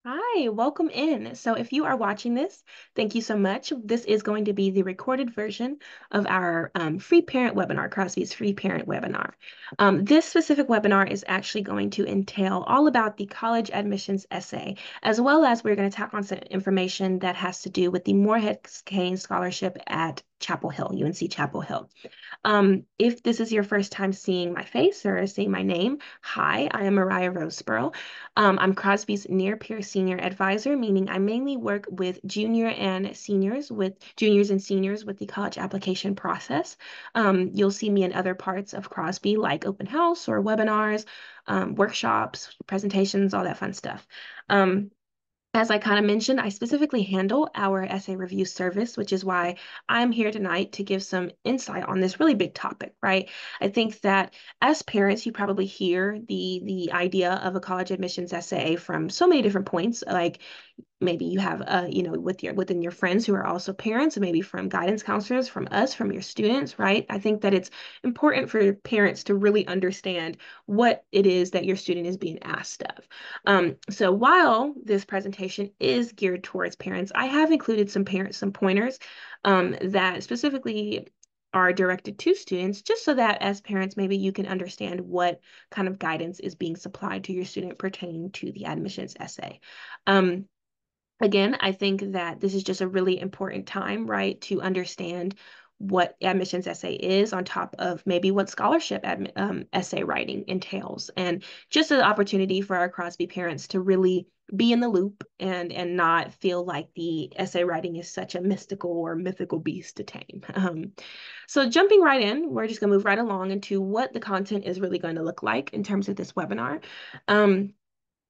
Hi, welcome in. So, if you are watching this, thank you so much. This is going to be the recorded version of our free parent webinar, Crosby's free parent webinar. This specific webinar is actually going to entail all about the college admissions essay, as well as we're going to tack on some information that has to do with the Morehead Kane Scholarship at Chapel Hill, UNC Chapel Hill. If this is your first time seeing my face or seeing my name, hi, I am Mariah Roseboro. I'm Crosby's near peer senior advisor, meaning I mainly work with juniors and seniors with the college application process. You'll see me in other parts of Crosby, like open house or webinars, workshops, presentations, all that fun stuff. As I kind of mentioned, I specifically handle our essay review service, which is why I'm here tonight to give some insight on this really big topic, right? I think that as parents, you probably hear the idea of a college admissions essay from so many different points, like maybe you have within your friends who are also parents, and maybe from guidance counselors, from us, from your students, right? I think that it's important for parents to really understand what it is that your student is being asked of. So while this presentation is geared towards parents, I have included some pointers that specifically are directed to students, just so that as parents, maybe you can understand what kind of guidance is being supplied to your student pertaining to the admissions essay. Um, Again, I think that this is just a really important time, right, to understand what admissions essay is on top of maybe what scholarship essay writing entails, and just an opportunity for our Crosby parents to really be in the loop and not feel like the essay writing is such a mystical or mythical beast to tame. So jumping right in, we're just going to move right along into what the content is really going to look like in terms of this webinar.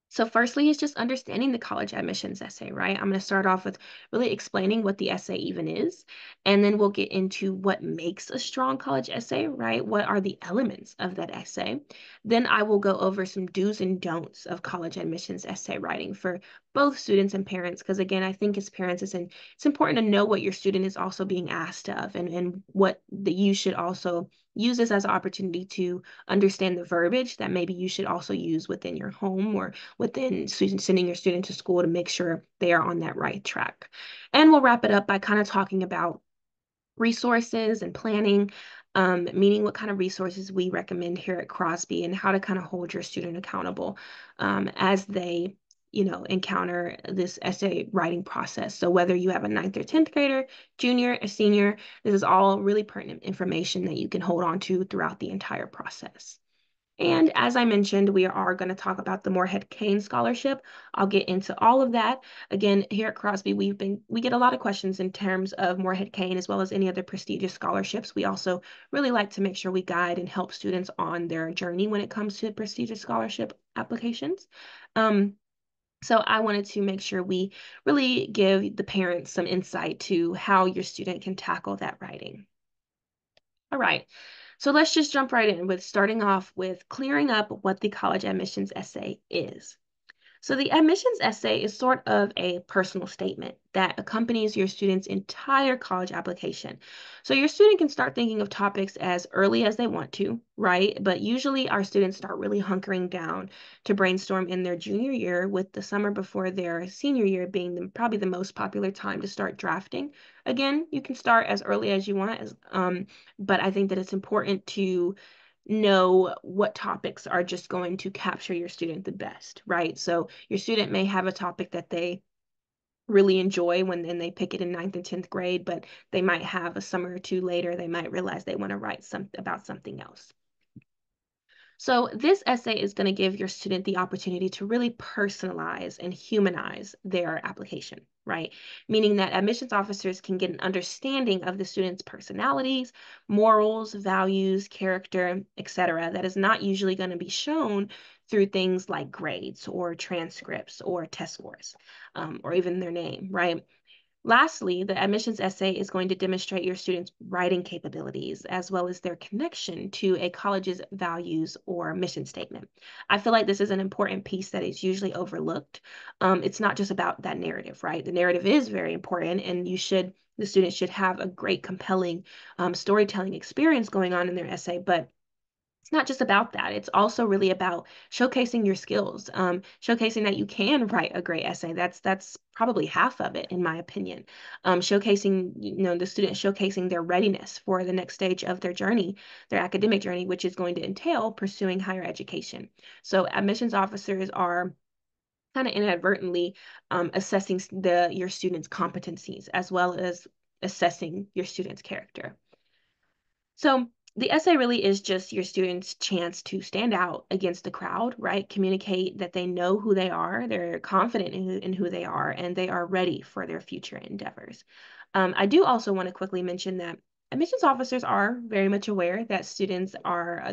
So firstly is just understanding the college admissions essay, right? I'm going to start off with really explaining what the essay even is, and then we'll get into what makes a strong college essay, right? What are the elements of that essay? Then I will go over some do's and don'ts of college admissions essay writing for both students and parents, because again, I think as parents, it's important to know what your student is also being asked of, and what that you should also use this as an opportunity to understand the verbiage that maybe you should also use within your home or within sending your student to school to make sure they are on that right track. And we'll wrap it up by kind of talking about resources and planning, meaning what kind of resources we recommend here at Crosby and how to kind of hold your student accountable as they encounter this essay writing process. So whether you have a ninth or 10th grader, junior, a senior, this is all really pertinent information that you can hold on to throughout the entire process. And as I mentioned, we are going to talk about the Morehead Kane Scholarship. I'll get into all of that. Again, here at Crosby, we get a lot of questions in terms of Morehead Kane as well as any other prestigious scholarships. We also really like to make sure we guide and help students on their journey when it comes to prestigious scholarship applications. Um, so I wanted to make sure we really give the parents some insight to how your student can tackle that writing. All right. So let's just jump right in with starting off with clearing up what the college admissions essay is. So the admissions essay is sort of a personal statement that accompanies your student's entire college application. So your student can start thinking of topics as early as they want to, right? But usually our students start really hunkering down to brainstorm in their junior year, with the summer before their senior year being probably the most popular time to start drafting. Again, you can start as early as you want, but I think that it's important to know what topics are just going to capture your student the best, right? So your student may have a topic that they really enjoy when then they pick it in ninth and 10th grade, but they might have a summer or two later, they might realize they want to write something about something else. So this essay is going to give your student the opportunity to really personalize and humanize their application, right? Meaning that admissions officers can get an understanding of the student's personalities, morals, values, character, etc. That is not usually going to be shown through things like grades or transcripts or test scores, or even their name, right? Lastly, the admissions essay is going to demonstrate your students' writing capabilities as well as their connection to a college's values or mission statement. I feel like this is an important piece that is usually overlooked. It's not just about that narrative, right? The narrative is very important, and the students should have a great, compelling storytelling experience going on in their essay, but it's not just about that. It's also really about showcasing your skills, showcasing that you can write a great essay. That's probably half of it, in my opinion. Showcasing, the student showcasing their readiness for the next stage of their journey, their academic journey, which is going to entail pursuing higher education. So admissions officers are kind of inadvertently assessing your students' competencies as well as assessing your students' character. So the essay really is just your students' chance to stand out against the crowd, right? Communicate that they know who they are, they're confident in who they are, and they are ready for their future endeavors. I do also want to quickly mention that admissions officers are very much aware that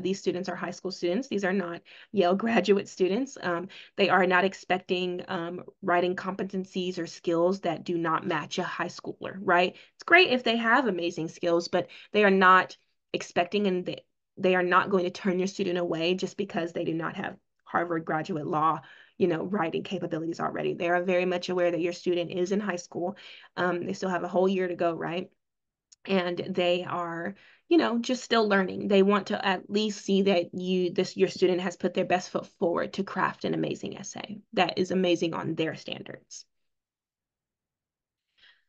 these students are high school students. These are not Yale graduate students. They are not expecting writing competencies or skills that do not match a high schooler, right? It's great if they have amazing skills, but they are not expecting, and they are not going to turn your student away just because they do not have Harvard graduate law, writing capabilities already. They are very much aware that your student is in high school. They still have a whole year to go, right? And they are, just still learning. They want to at least see that your student has put their best foot forward to craft an amazing essay that is amazing on their standards.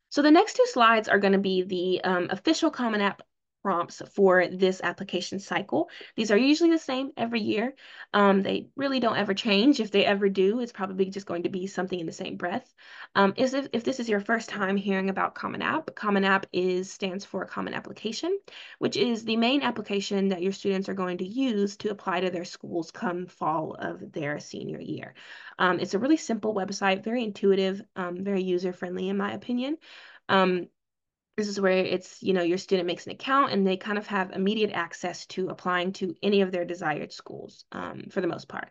So the next two slides are going to be the official Common App prompts for this application cycle. These are usually the same every year. They really don't ever change. If they ever do, it's probably just going to be something in the same breath. If this is your first time hearing about Common App stands for Common Application, which is the main application that your students are going to use to apply to their schools come fall of their senior year. It's a really simple website, very intuitive, very user-friendly in my opinion. This is where your student makes an account and they kind of have immediate access to applying to any of their desired schools for the most part.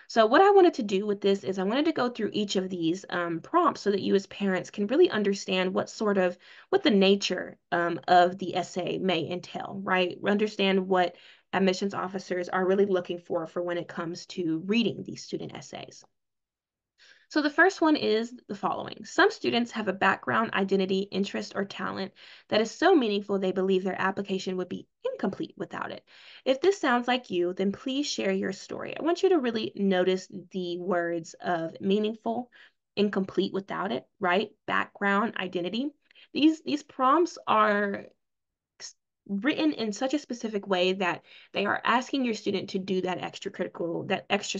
So what I wanted to do with this is I wanted to go through each of these prompts so that you as parents can really understand what the nature of the essay may entail, right? Understand what admissions officers are really looking for when it comes to reading these student essays. So the first one is the following. Some students have a background, identity, interest, or talent that is so meaningful they believe their application would be incomplete without it. If this sounds like you, then please share your story. I want you to really notice the words of meaningful, incomplete without it, right? Background, identity. These prompts are written in such a specific way that they are asking your student to do that extra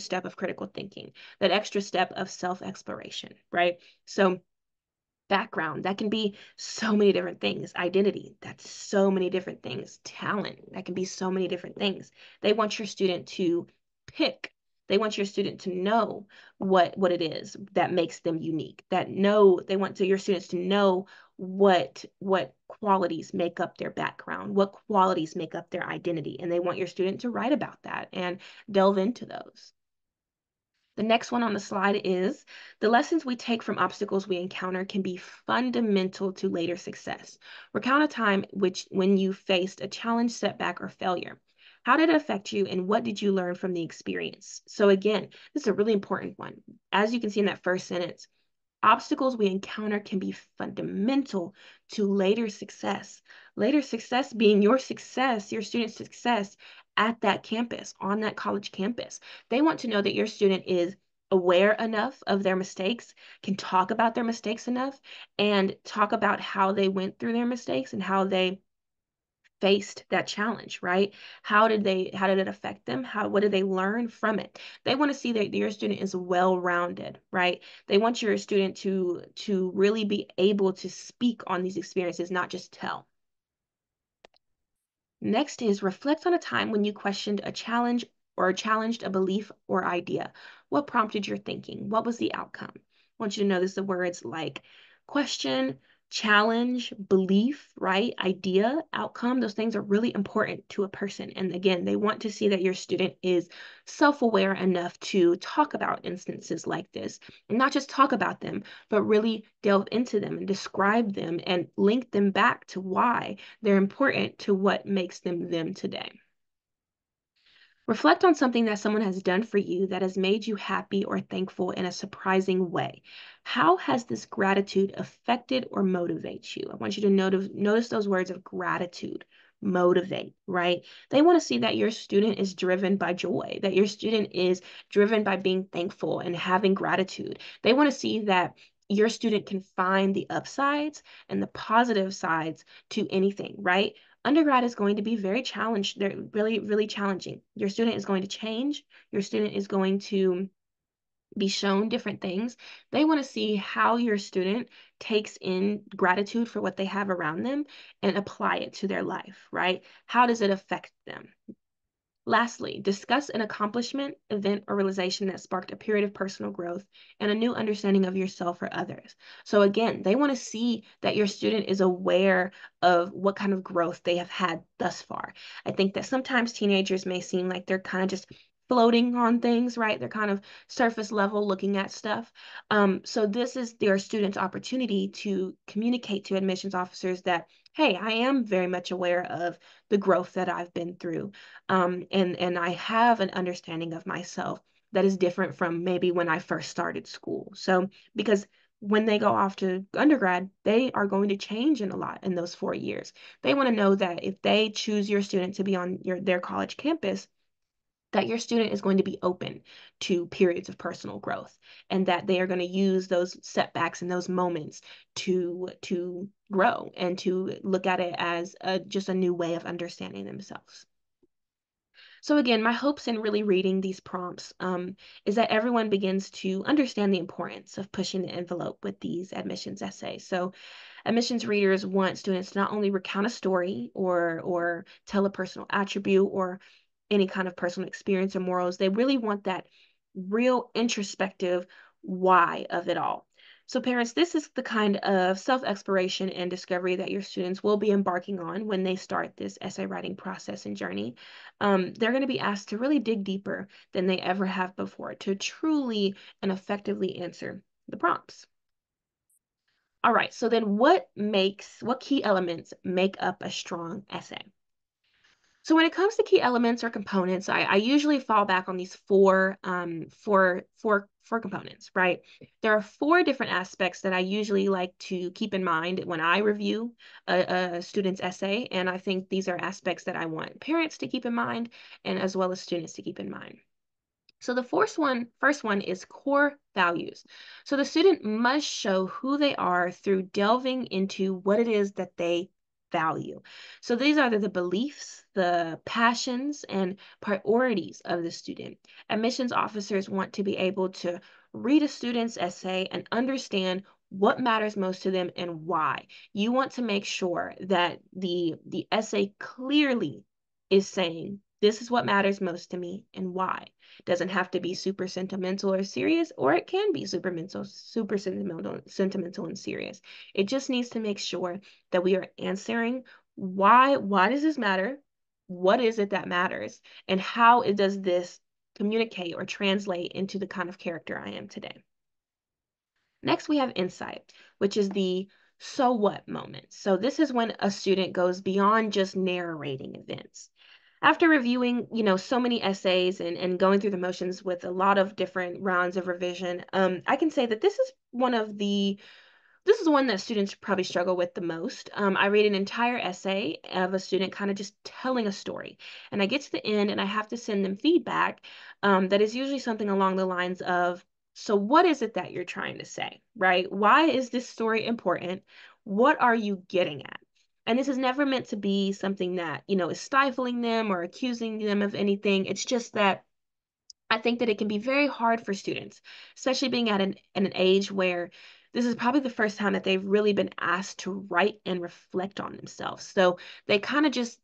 step of critical thinking, that extra step of self-exploration, right? So background, that can be so many different things. Identity, that's so many different things. Talent, that can be so many different things. They want your student to pick. They want your student to know what it is that makes them unique. They want your students to know what qualities make up their background, what qualities make up their identity, and they want your student to write about that and delve into those. The next one on the slide is the lessons we take from obstacles we encounter can be fundamental to later success. Recount a time when you faced a challenge, setback, or failure. How did it affect you and what did you learn from the experience? So again, this is a really important one. As you can see in that first sentence, obstacles we encounter can be fundamental to later success. Later success being your success, your student's success at that campus, on that college campus. They want to know that your student is aware enough of their mistakes, can talk about their mistakes enough, and talk about how they went through their mistakes and how they faced that challenge, right? How did it affect them? What did they learn from it? They want to see that your student is well-rounded, right? They want your student to really be able to speak on these experiences, not just tell. Next is reflect on a time when you questioned a challenge or challenged a belief or idea. What prompted your thinking? What was the outcome? I want you to notice the words like question, challenge, belief, right? Idea, outcome. Those things are really important to a person. And again, they want to see that your student is self-aware enough to talk about instances like this, and not just talk about them, but really delve into them and describe them and link them back to why they're important to what makes them them today. Reflect on something that someone has done for you that has made you happy or thankful in a surprising way. How has this gratitude affected or motivates you? I want you to notice those words of gratitude, motivate, right? They want to see that your student is driven by joy, that your student is driven by being thankful and having gratitude. They want to see that your student can find the upsides and the positive sides to anything, right? Undergrad is going to be very challenged. They're really, really challenging. Your student is going to change. Your student is going to be shown different things. They want to see how your student takes in gratitude for what they have around them and apply it to their life, right? How does it affect them? Lastly, discuss an accomplishment, event, or realization that sparked a period of personal growth and a new understanding of yourself or others. So again, they want to see that your student is aware of what kind of growth they have had thus far. I think that sometimes teenagers may seem like they're kind of just floating on things, right? They're kind of surface level looking at stuff. So this is their students' opportunity to communicate to admissions officers that, hey, I am very much aware of the growth that I've been through, and I have an understanding of myself that is different from maybe when I first started school. So because when they go off to undergrad, they are going to change in a lot in those 4 years. They want to know that if they choose your student to be on their college campus, that your student is going to be open to periods of personal growth and that they are going to use those setbacks and those moments to grow and to look at it as just a new way of understanding themselves. So again, my hopes in really reading these prompts is that everyone begins to understand the importance of pushing the envelope with these admissions essays. So admissions readers want students to not only recount a story or tell a personal attribute or any kind of personal experience or morals. They really want that real introspective why of it all. So parents, this is the kind of self-exploration and discovery that your students will be embarking on when they start this essay writing process and journey. They're going to be asked to really dig deeper than they ever have before to truly and effectively answer the prompts. All right, so then what key elements make up a strong essay? So when it comes to key elements or components, I usually fall back on these four components, right? There are four different aspects that I usually like to keep in mind when I review a student's essay, and I think these are aspects that I want parents to keep in mind and as well as students to keep in mind. So the first one is core values. So the student must show who they are through delving into what it is that they value. So these are the beliefs, the passions, and priorities of the student. Admissions officers want to be able to read a student's essay and understand what matters most to them and why. You want to make sure that the essay clearly is saying, this is what matters most to me and why. Doesn't have to be super sentimental or serious, or it can be super sentimental and serious. It just needs to make sure that we are answering why does this matter? What is it that matters? And how does this communicate or translate into the kind of character I am today? Next, we have insight, which is the so what moment. So this is when a student goes beyond just narrating events. After reviewing, so many essays and going through the motions with a lot of different rounds of revision, I can say that this is one that students probably struggle with the most. I read an entire essay of a student kind of just telling a story, and I get to the end and I have to send them feedback that is usually something along the lines of, so what is it that you're trying to say, right? Why is this story important? What are you getting at? And this is never meant to be something that, is stifling them or accusing them of anything. It's just that I think that it can be very hard for students, especially being at an age where this is probably the first time that they've really been asked to write and reflect on themselves. So they kind of just,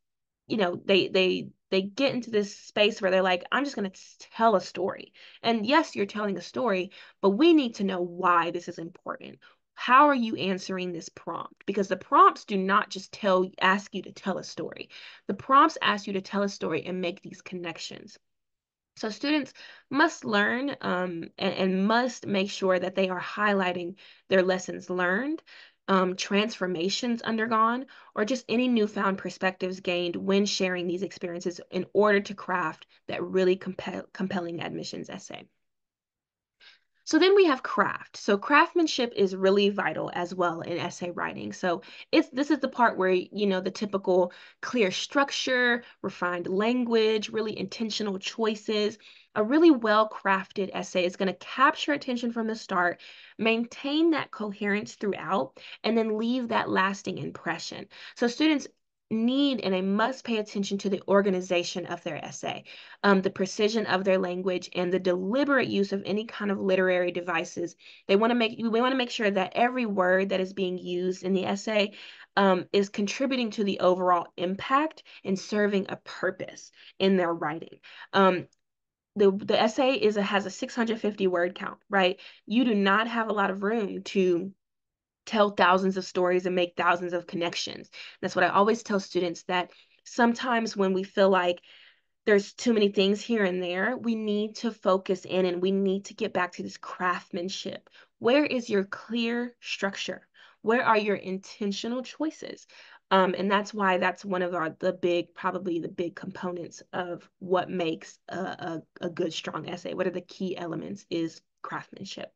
they get into this space where they're like, I'm just going to tell a story. And yes, you're telling a story, but we need to know why this is important. How are you answering this prompt? Because the prompts do not just ask you to tell a story. The prompts ask you to tell a story and make these connections. So students must learn and must make sure that they are highlighting their lessons learned, transformations undergone, or just any newfound perspectives gained when sharing these experiences in order to craft that really compelling admissions essay. So then we have craft. So craftsmanship is really vital as well in essay writing. So this is the part where, the typical clear structure, refined language, really intentional choices. A really well-crafted essay is going to capture attention from the start, maintain that coherence throughout, and then leave that lasting impression. So students need and they must pay attention to the organization of their essay, the precision of their language, and the deliberate use of any kind of literary devices. We want to make sure that every word that is being used in the essay is contributing to the overall impact and serving a purpose in their writing. Um, the essay has a 650 word count, right? You do not have a lot of room to tell thousands of stories and make thousands of connections. That's what I always tell students, that sometimes when we feel like there's too many things here and there, we need to focus in and we need to get back to this craftsmanship. Where is your clear structure? Where are your intentional choices? And that's why that's one of probably the big components of what makes a good, strong essay. What are the key elements is craftsmanship.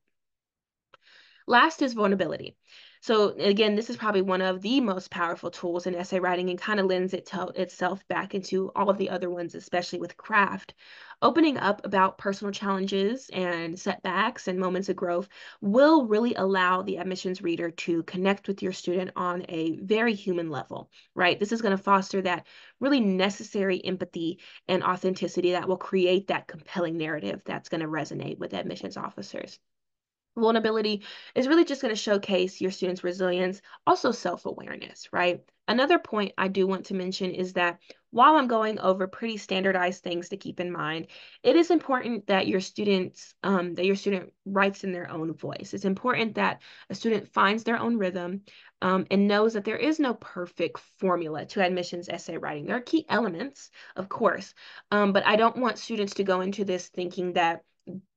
Last is vulnerability. So again, this is probably one of the most powerful tools in essay writing and kind of lends itself back into all of the other ones, especially with craft. Opening up about personal challenges and setbacks and moments of growth will really allow the admissions reader to connect with your student on a very human level, right? This is going to foster that really necessary empathy and authenticity that will create that compelling narrative that's going to resonate with admissions officers. Vulnerability is really just going to showcase your students' resilience, also self-awareness, right? Another point I do want to mention is that while I'm going over pretty standardized things to keep in mind, it is important that your student writes in their own voice. It's important that a student finds their own rhythm, and knows that there is no perfect formula to admissions essay writing. There are key elements, of course, but I don't want students to go into this thinking that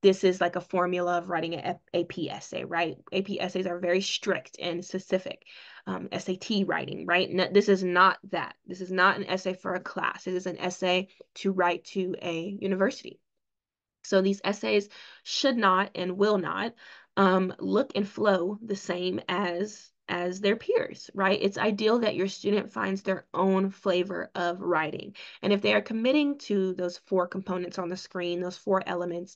this is like a formula of writing an AP essay, right? AP essays are very strict and specific. SAT writing, right? No, this is not that. This is not an essay for a class. It is an essay to write to a university. So these essays should not and will not look and flow the same as their peers, right? It's ideal that your student finds their own flavor of writing. And if they are committing to those four components on the screen, those four elements,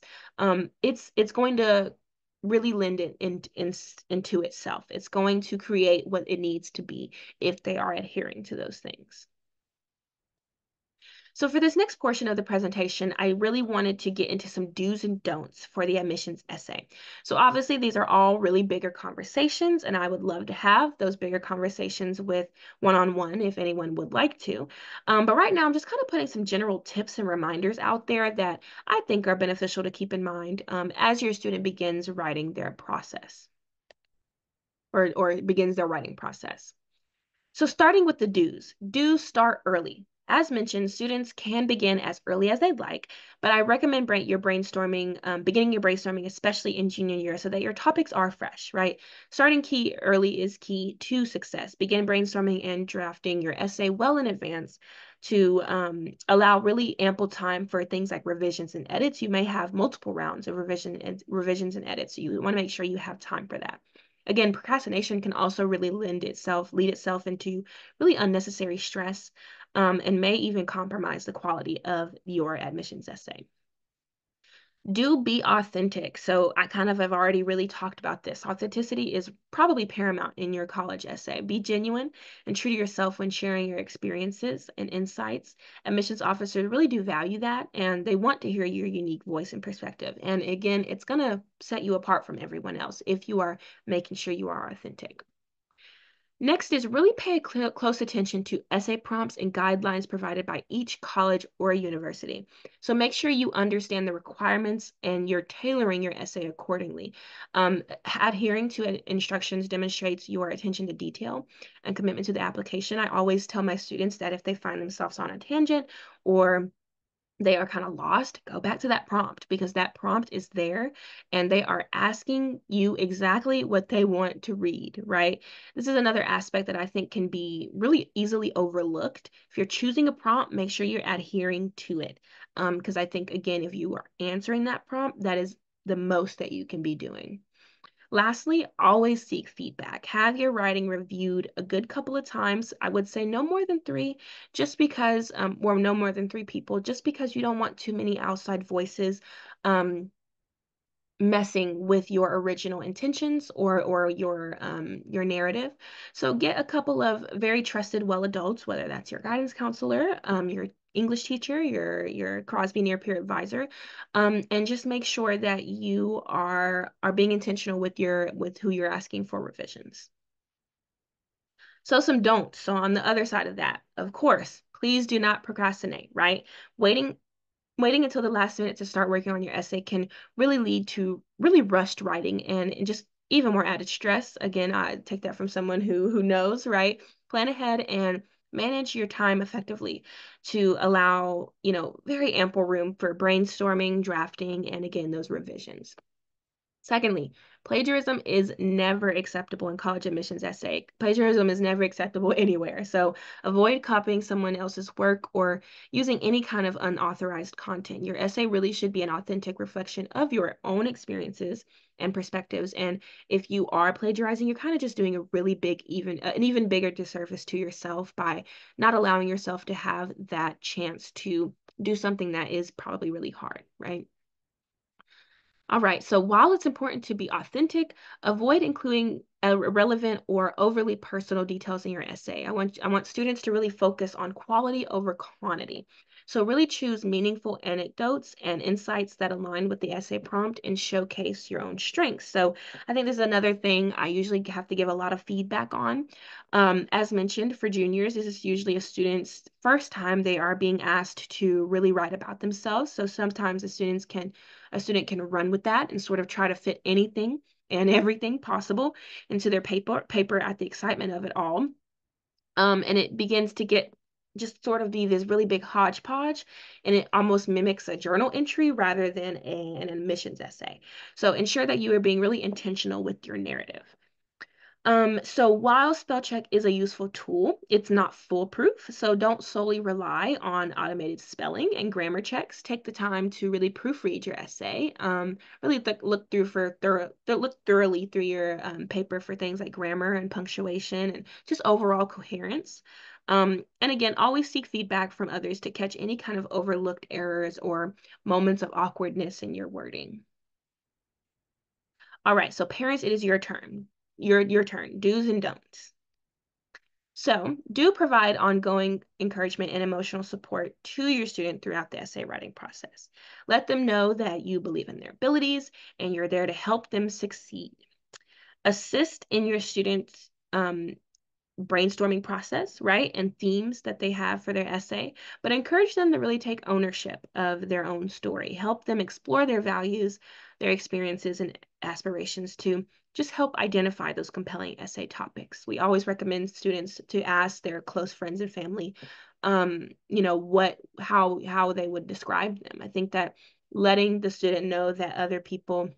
it's going to really lend it into itself. It's going to create what it needs to be if they are adhering to those things. So for this next portion of the presentation, I really wanted to get into some do's and don'ts for the admissions essay. So obviously these are all really bigger conversations, and I would love to have those bigger conversations with one-on-one if anyone would like to. But right now I'm just kind of putting some general tips and reminders out there that I think are beneficial to keep in mind as your student begins writing their process or begins their writing process. So starting with the do's, do start early. As mentioned, students can begin as early as they'd like, but I recommend beginning your brainstorming, especially in junior year, so that your topics are fresh, right? Starting key early is key to success. Begin brainstorming and drafting your essay well in advance to allow really ample time for things like revisions and edits. You may have multiple rounds of revisions and edits, so you want to make sure you have time for that. Again, procrastination can also really lead itself into really unnecessary stress, and may even compromise the quality of your admissions essay. Do be authentic. So I kind of have already really talked about this. Authenticity is probably paramount in your college essay. Be genuine and true to yourself when sharing your experiences and insights. Admissions officers really do value that, and they want to hear your unique voice and perspective. And again, it's going to set you apart from everyone else if you are making sure you are authentic. Next is really pay close attention to essay prompts and guidelines provided by each college or university. So make sure you understand the requirements and you're tailoring your essay accordingly. Adhering to instructions demonstrates your attention to detail and commitment to the application. I always tell my students that if they find themselves on a tangent or they are kind of lost, go back to that prompt, because that prompt is there and they are asking you exactly what they want to read, right? This is another aspect that I think can be really easily overlooked. If you're choosing a prompt, make sure you're adhering to it. Because I think, again, if you are answering that prompt, that is the most that you can be doing. Lastly, always seek feedback. Have your writing reviewed a good couple of times. I would say no more than three, just because, or no more than three people, just because you don't want too many outside voices messing with your original intentions or your narrative. So get a couple of very trusted well adults, whether that's your guidance counselor, your English teacher, your Crosby near peer advisor, and just make sure that you are being intentional with your with who you're asking for revisions. So some don'ts. So on the other side of that, of course, please do not procrastinate, right? Waiting waiting until the last minute to start working on your essay can really lead to really rushed writing and just even more added stress. Again, I take that from someone who knows, right? Plan ahead and manage your time effectively to allow, very ample room for brainstorming, drafting, and again, those revisions. Secondly, plagiarism is never acceptable in college admissions essay. Plagiarism is never acceptable anywhere. So avoid copying someone else's work or using any kind of unauthorized content. Your essay really should be an authentic reflection of your own experiences and perspectives. And if you are plagiarizing, you're kind of just doing a really big, an even bigger disservice to yourself by not allowing yourself to have that chance to do something that is probably really hard, right? All right, so while it's important to be authentic, avoid including irrelevant or overly personal details in your essay. I want students to really focus on quality over quantity. So really choose meaningful anecdotes and insights that align with the essay prompt and showcase your own strengths. So I think this is another thing I usually have to give a lot of feedback on. As mentioned, for juniors, this is usually a student's first time they are being asked to really write about themselves. So sometimes a student can run with that and sort of try to fit anything and everything possible into their paper at the excitement of it all. And it begins to get just sort of be this really big hodgepodge, and it almost mimics a journal entry rather than an admissions essay. So ensure that you are being really intentional with your narrative. So while spell check is a useful tool, it's not foolproof. So don't solely rely on automated spelling and grammar checks. Take the time to really proofread your essay. Really look thoroughly through your paper for things like grammar and punctuation and just overall coherence. And again, always seek feedback from others to catch any kind of overlooked errors or moments of awkwardness in your wording. All right, so parents, it is your turn. Your turn. Do's and don'ts. So, do provide ongoing encouragement and emotional support to your student throughout the essay writing process. Let them know that you believe in their abilities and you're there to help them succeed. Assist in your students' brainstorming process, right? And themes that they have for their essay, but encourage them to really take ownership of their own story. Help them explore their values, their experiences, and aspirations to just help identify those compelling essay topics. We always recommend students to ask their close friends and family, how they would describe them. I think that letting the student know that other people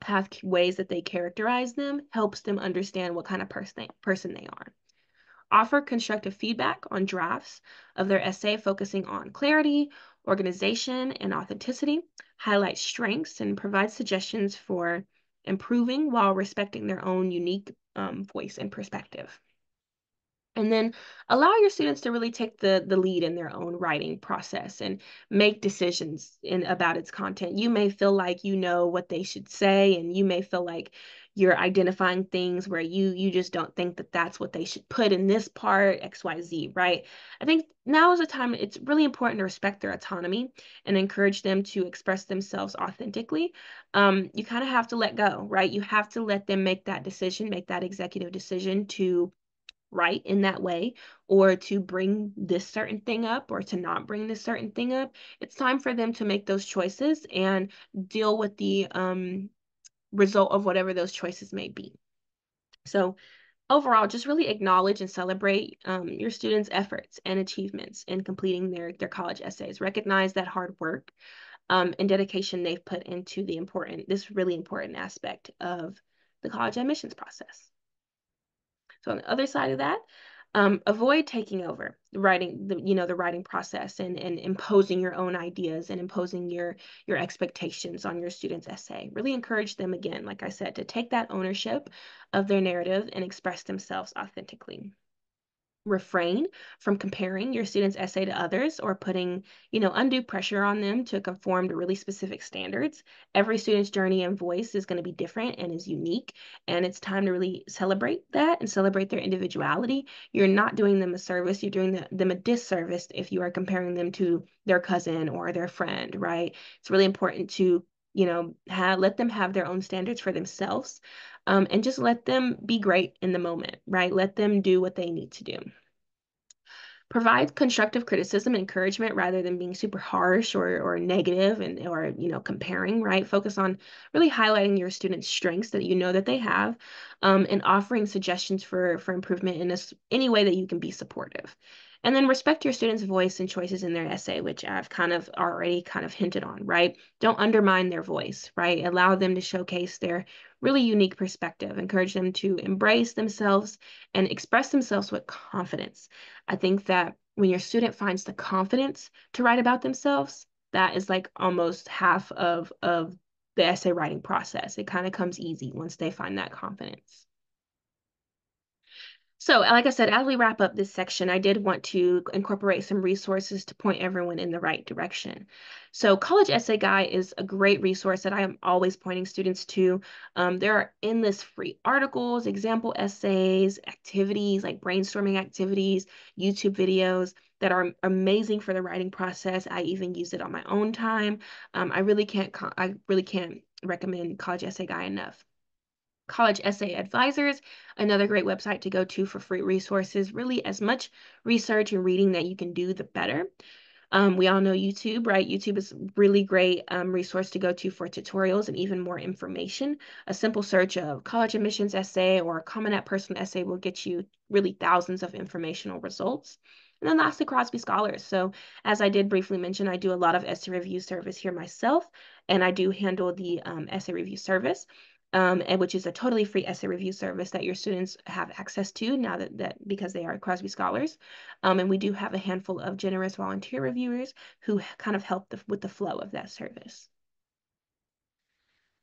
have ways that they characterize them helps them understand what kind of person they are. Offer constructive feedback on drafts of their essay, focusing on clarity, organization, and authenticity. Highlight strengths and provide suggestions for improving while respecting their own unique voice and perspective. And then allow your students to really take the lead in their own writing process and make decisions about its content. You may feel like you know what they should say, and you may feel like you're identifying things where you just don't think that that's what they should put in this part, XYZ, right? I think now is the time it's really important to respect their autonomy and encourage them to express themselves authentically. You kind of have to let go, right? You have to let them make that decision, make that executive decision to right in that way or to bring this certain thing up or to not bring this certain thing up. It's time for them to make those choices and deal with the result of whatever those choices may be. So overall, just really acknowledge and celebrate your students' efforts and achievements in completing their college essays. Recognize that hard work and dedication they've put into this really important aspect of the college admissions process. So on the other side of that, Avoid taking over the writing process and imposing your own ideas and imposing your expectations on your students' essay. Really encourage them, again, like I said, to take that ownership of their narrative and express themselves authentically. Refrain from comparing your student's essay to others or putting, undue pressure on them to conform to really specific standards. Every student's journey and voice is going to be different and is unique, and it's time to really celebrate that and celebrate their individuality. You're not doing them a service, you're doing them a disservice if you are comparing them to their cousin or their friend, right? It's really important to let them have their own standards for themselves, and just let them be great in the moment, right? Let them do what they need to do. Provide constructive criticism and encouragement rather than being super harsh or negative and or comparing, right? Focus on really highlighting your students' strengths that you know that they have, and offering suggestions for improvement in any way that you can be supportive. And then respect your students' voice and choices in their essay, which I've kind of already kind of hinted on, right? Don't undermine their voice, right? Allow them to showcase their really unique perspective. Encourage them to embrace themselves and express themselves with confidence. I think that when your student finds the confidence to write about themselves, that is like almost half of the essay writing process. It kind of comes easy once they find that confidence. So, like I said, as we wrap up this section, I did want to incorporate some resources to point everyone in the right direction. So, College Essay Guide is a great resource that I am always pointing students to. There are endless free articles, example essays, activities like brainstorming activities, YouTube videos that are amazing for the writing process. I even use it on my own time. I really can't recommend College Essay Guide enough. College Essay Advisors, another great website to go to for free resources. Really, as much research and reading that you can do, the better. We all know YouTube, right? YouTube is a really great resource to go to for tutorials and even more information. A simple search of college admissions essay or Common App personal essay will get you really thousands of informational results. And then lastly, Crosby Scholars. So as I did briefly mention, I do a lot of essay review service here myself, and I do handle the essay review service. And which is a totally free essay review service that your students have access to now that because they are Crosby Scholars. And we do have a handful of generous volunteer reviewers who kind of help with the flow of that service.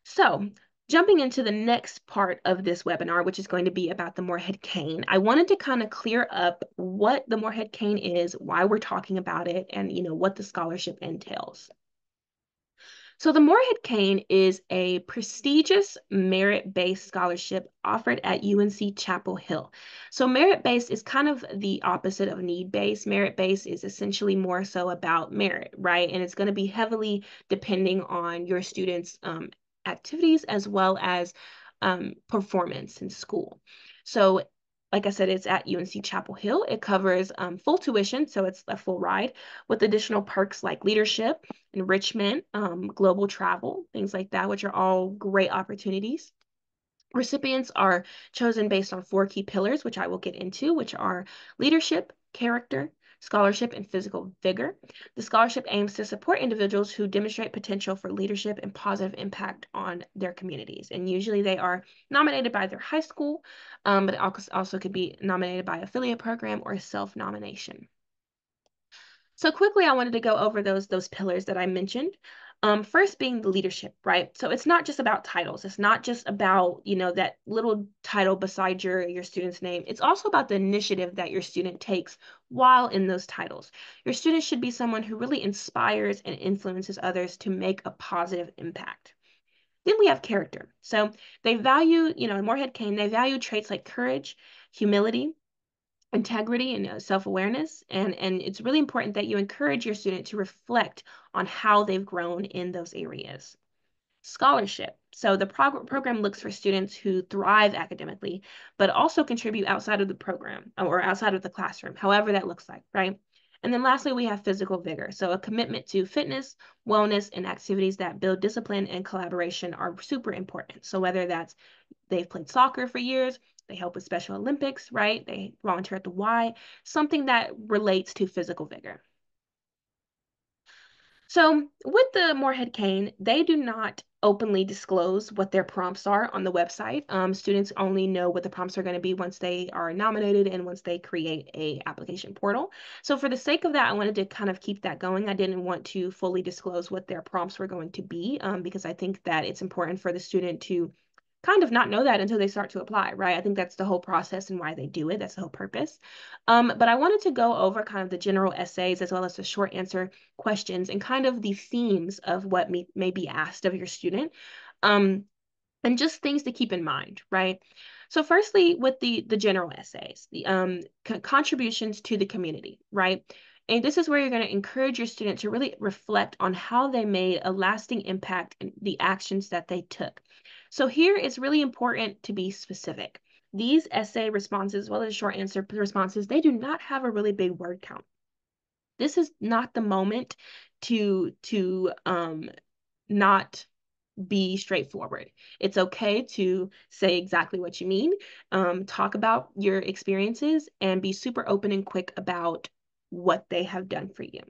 So, jumping into the next part of this webinar, which is going to be about the Morehead Cane, I wanted to kind of clear up what the Morehead Cane is, why we're talking about it, and what the scholarship entails. So the Morehead Cane is a prestigious merit-based scholarship offered at UNC Chapel Hill. So merit-based is kind of the opposite of need-based. Merit-based is essentially more so about merit, right? And it's going to be heavily depending on your students' activities as well as performance in school. So like I said, it's at UNC Chapel Hill. It covers full tuition, so it's a full ride with additional perks like leadership, enrichment, global travel, things like that, which are all great opportunities. Recipients are chosen based on 4 key pillars, which I will get into, which are leadership, character, scholarship, and physical vigor. The scholarship aims to support individuals who demonstrate potential for leadership and positive impact on their communities. And usually they are nominated by their high school, but it also could be nominated by affiliate program or self-nomination. So quickly, I wanted to go over those pillars that I mentioned. First being the leadership, right? So it's not just about titles. It's not just about, that little title beside your student's name. It's also about the initiative that your student takes while in those titles. Your student should be someone who really inspires and influences others to make a positive impact. Then we have character. So they value, in Morehead Cane, they value traits like courage, humility, integrity and self-awareness, and it's really important that you encourage your student to reflect on how they've grown in those areas. Scholarship. So the program looks for students who thrive academically, but also contribute outside of the program or outside of the classroom, however that looks like, right? And then lastly, we have physical vigor. So a commitment to fitness, wellness, and activities that build discipline and collaboration are super important. So whether that's they've played soccer for years, they help with Special Olympics, right? They volunteer at the Y, something that relates to physical vigor. So with the Morehead Cane, they do not openly disclose what their prompts are on the website. Students only know what the prompts are going to be once they are nominated and once they create a application portal. So for the sake of that, I wanted to kind of keep that going. I didn't want to fully disclose what their prompts were going to be, because I think that it's important for the student to kind of not know that until they start to apply, right? I think that's the whole process and why they do it. That's the whole purpose. But I wanted to go over kind of the general essays as well as the short answer questions and kind of the themes of what may be asked of your student. Um, and just things to keep in mind, right? So firstly, with the general essays, the contributions to the community, right? And this is where you're going to encourage your student to really reflect on how they made a lasting impact in the actions that they took. So here it's really important to be specific. These essay responses, as well as short answer responses, they do not have a really big word count. This is not the moment to not be straightforward. It's okay to say exactly what you mean, talk about your experiences, and be super open and quick about what they have done for you.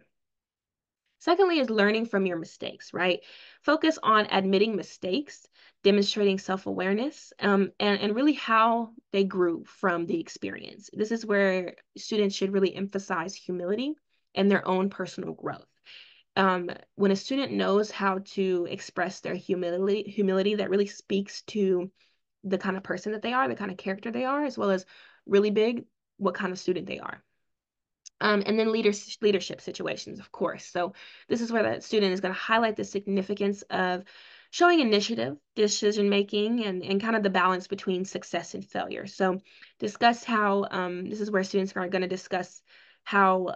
Secondly, is learning from your mistakes, right? Focus on admitting mistakes, demonstrating self-awareness, and really how they grew from the experience. This is where students should really emphasize humility and their own personal growth. When a student knows how to express their humility, that really speaks to the kind of person that they are, the kind of character they are, as well as really big, what kind of student they are. And then leadership situations, of course. So this is where the student is going to highlight the significance of showing initiative, decision making, and kind of the balance between success and failure. So discuss how this is where students are going to discuss how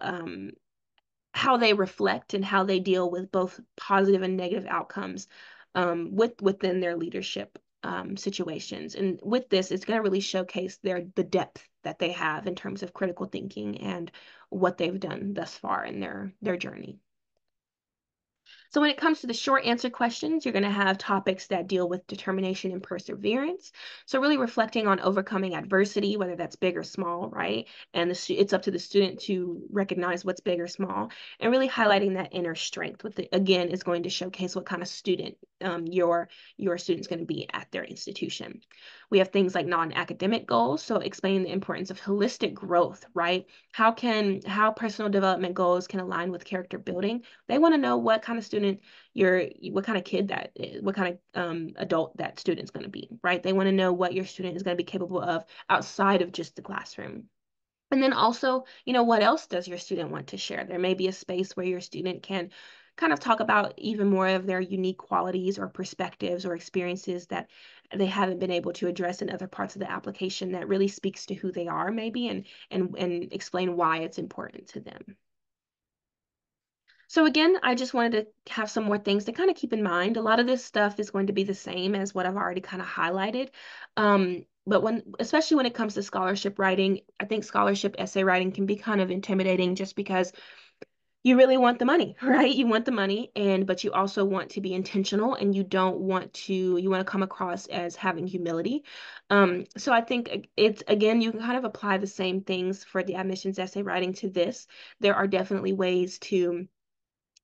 they reflect and how they deal with both positive and negative outcomes within their leadership situations. And with this, it's going to really showcase the depth that they have in terms of critical thinking and what they've done thus far in their journey. So when it comes to the short answer questions, you're going to have topics that deal with determination and perseverance. So really reflecting on overcoming adversity, whether that's big or small, right? And it's up to the student to recognize what's big or small, and really highlighting that inner strength. Again, is going to showcase what kind of student your student's going to be at their institution. We have things like non-academic goals, so explaining the importance of holistic growth, right? How personal development goals can align with character building. They want to know what kind of student what kind of kid that is, what kind of adult that student's going to be, right? They want to know what your student is going to be capable of outside of just the classroom. And then also, what else does your student want to share? There may be a space where your student can kind of talk about even more of their unique qualities or perspectives or experiences that they haven't been able to address in other parts of the application that really speaks to who they are maybe and explain why it's important to them. So again, I just wanted to have some more things to kind of keep in mind. A lot of this stuff is going to be the same as what I've already kind of highlighted. But especially when it comes to scholarship writing, I think scholarship essay writing can be kind of intimidating just because you really want the money, right? You want the money, but you also want to be intentional, and you want to come across as having humility. So I think it's, again, you can kind of apply the same things for the admissions essay writing to this. There are definitely ways to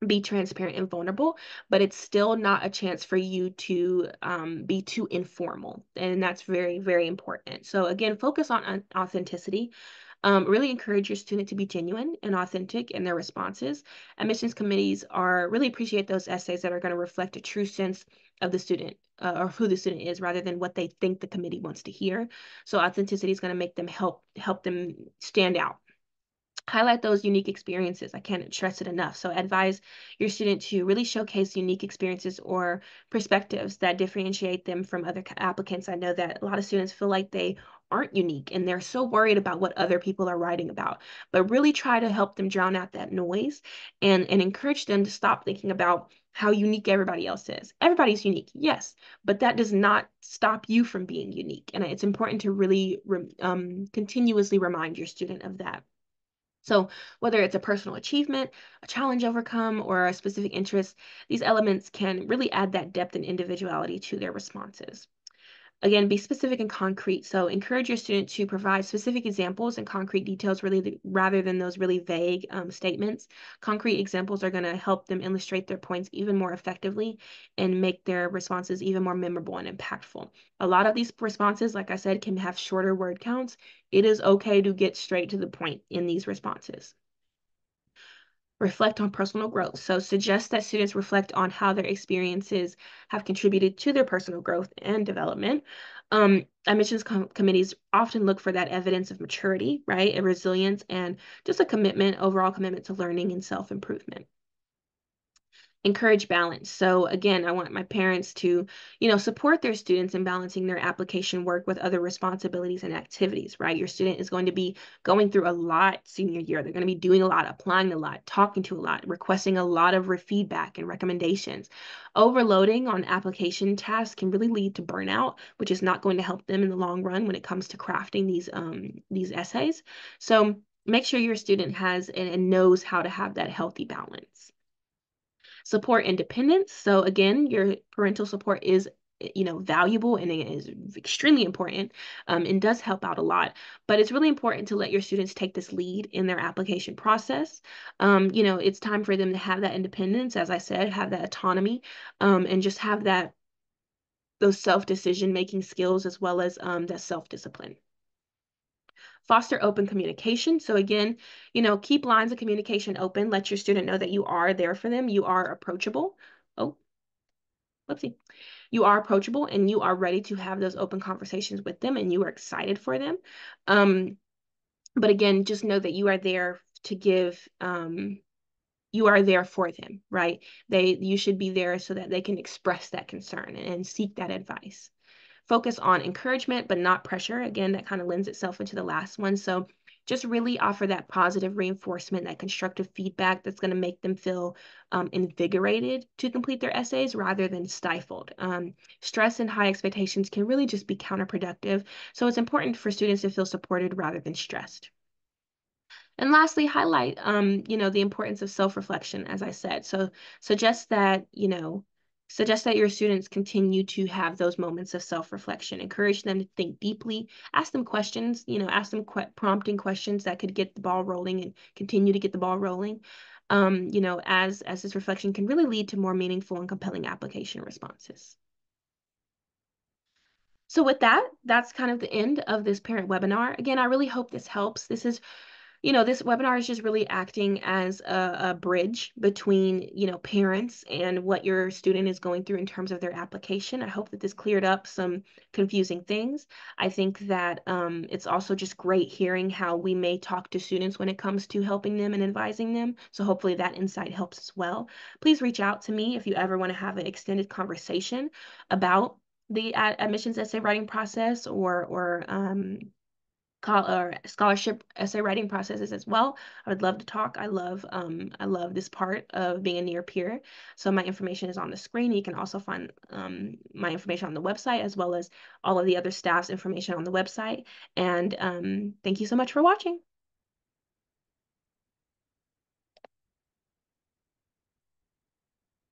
be transparent and vulnerable, but it's still not a chance for you to be too informal. And that's very, very important. So again, focus on authenticity. Really encourage your student to be genuine and authentic in their responses. Admissions committees really appreciate those essays that are going to reflect a true sense of the student or who the student is rather than what they think the committee wants to hear. So authenticity is going to make them help them stand out. Highlight those unique experiences. I can't stress it enough. So advise your student to really showcase unique experiences or perspectives that differentiate them from other applicants. I know that a lot of students feel like they aren't unique and they're so worried about what other people are writing about, but really try to help them drown out that noise and encourage them to stop thinking about how unique everybody else is. Everybody's unique, yes, but that does not stop you from being unique. And it's important to really continuously remind your student of that. So whether it's a personal achievement, a challenge overcome, or a specific interest, these elements can really add that depth and individuality to their responses. Again, be specific and concrete. So encourage your student to provide specific examples and concrete details really rather than those really vague statements. Concrete examples are going to help them illustrate their points even more effectively and make their responses even more memorable and impactful. A lot of these responses, like I said, can have shorter word counts. It is okay to get straight to the point in these responses. Reflect on personal growth. So suggest that students reflect on how their experiences have contributed to their personal growth and development. Admissions committees often look for that evidence of maturity, right? And resilience and just a commitment, overall commitment to learning and self-improvement. Encourage balance. So again, I want my parents to, support their students in balancing their application work with other responsibilities and activities, right? Your student is going to be going through a lot senior year. They're going to be doing a lot, applying a lot, talking to a lot, requesting a lot of feedback and recommendations. Overloading on application tasks can really lead to burnout, which is not going to help them in the long run when it comes to crafting these essays. So make sure your student has and knows how to have that healthy balance. Support independence. So again, your parental support is valuable and it is extremely important and does help out a lot, but it's really important to let your students take this lead in their application process. It's time for them to have that independence, as I said, have that autonomy, and just have those self-decision making skills as well as that self-discipline. Foster open communication. So again, keep lines of communication open. Let your student know that you are there for them. You are approachable. Oh, whoopsie. You are approachable and you are ready to have those open conversations with them and you are excited for them. But again, just know that you are there to give, you are there for them, right? You should be there so that they can express that concern and seek that advice. Focus on encouragement, but not pressure. Again, that kind of lends itself into the last one. So just really offer that positive reinforcement, that constructive feedback that's going to make them feel invigorated to complete their essays rather than stifled. Stress and high expectations can really just be counterproductive. So it's important for students to feel supported rather than stressed. And lastly, highlight, the importance of self-reflection, as I said. So suggest that, suggest that your students continue to have those moments of self-reflection. Encourage them to think deeply. Ask them questions, ask them prompting questions that could get the ball rolling and continue to get the ball rolling. As this reflection can really lead to more meaningful and compelling application responses. So with that, that's kind of the end of this parent webinar. Again, I really hope this helps. This webinar is just really acting as a bridge between, parents and what your student is going through in terms of their application. I hope that this cleared up some confusing things. I think that it's also just great hearing how we may talk to students when it comes to helping them and advising them. So hopefully that insight helps as well. Please reach out to me if you ever want to have an extended conversation about the admissions essay writing process or scholarship essay writing processes as well. I would love to talk. I love this part of being a near peer. So my information is on the screen. You can also find my information on the website as well as all of the other staff's information on the website. And thank you so much for watching.